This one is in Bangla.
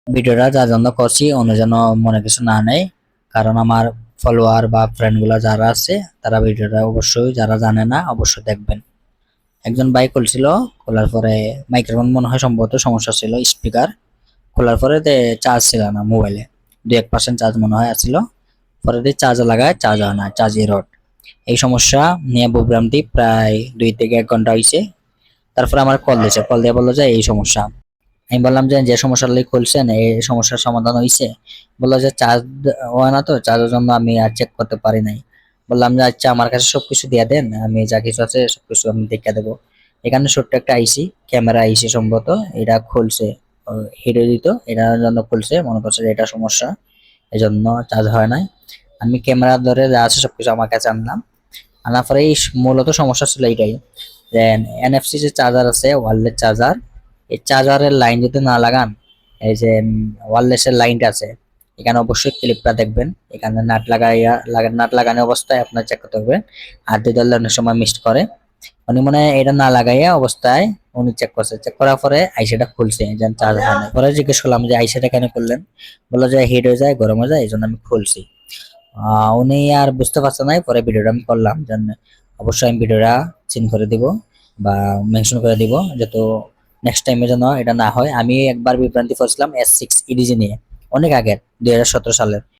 ভিডিওটা যার জন্য করছি অন্য যেন মনে কিছু না নেয়, কারণ আমার ফলোয়ার বা ফ্রেন্ড গুলা যারা আছে তারা ভিডিওটা অবশ্যই, যারা জানে না অবশ্যই দেখবেন। একজন ভাই খুলছিল, খোলার পরে মাইক্রোফোন মনে হয় সম্ভবত সমস্যা ছিল, স্পিকার খোলার পরে চার্জ ছিল না মোবাইলে, 2-1% চার্জ মনে হয় আসছিল। পরে দিয়ে চার্জ লাগায়, চার্জ হয় না, চার্জ রড। এই সমস্যা নিয়ে প্রোগ্রামটি প্রায় 2 থেকে 1 ঘন্টা হয়েছে। তারপরে আমার কল দিয়েছে, কল দিয়ে বললো যে এই সমস্যা। আমি বললাম যে যে সমস্যার লাগি খুলছেন এই সমস্যার সমাধান হয়েছে? বললো যে চার্জ হয় না, তো চার্জের জন্য আমি আর চেক করতে পারি নাই। বললাম যে আচ্ছা আমার কাছে সবকিছু দিয়ে দেন, আমি যা কিছু আছে সবকিছু আমি দেখে দেবো। এখানে ছোট্ট একটা আইসি, ক্যামেরা আইসি সম্ভবত, এটা খুলছে হিরো দিত, এটার জন্য খুলছে, মনে করছে যে এটা সমস্যা, এই জন্য চার্জ হয় নাই। আমি ক্যামেরা ধরে যা আছে সবকিছু আমার কাছে আনলাম, আনার পরে মূলত সমস্যা ছিল এইটাই, দেন এনএফসি যে চার্জার আছে, ওয়্যারলেস চার্জার, এই চার্জারের লাইন যদি না লাগান, এই যে ওয়্যারলেসের লাইনটা আছে, এখানে অবশ্যই ক্লিপটা দেখবেন, এখানে নাট লাগানো অবস্থায় আপনার চেক করতে হবে। আর দুই দল অনেক সময় মিস করে, উনি মনে হয় এটা না লাগাইয়া অবস্থায় উনি চেক করছে, চেক করার পরে আইসিটা খুলছে, যেন চার্জ হয় না। পরে জিজ্ঞেস করলাম যে আইসিটা কেন করলেন? বললো যে হিট হয়ে যায়, গরম হয়ে যায়, এই জন্য আমি খুলছি। উনি আর বুঝতে পারছে না, পরে ভিডিওটা আমি করলাম, যেন অবশ্যই আমি ভিডিওটা চিন করে দিব বা মেনশন করে দিব, যাতে নেক্সট টাইমে যেন এটা না হয়। আমি একবার বিভ্রান্তি করছিলাম S6 ইডিজি নিয়ে, অনেক আগের, 2017 সালের।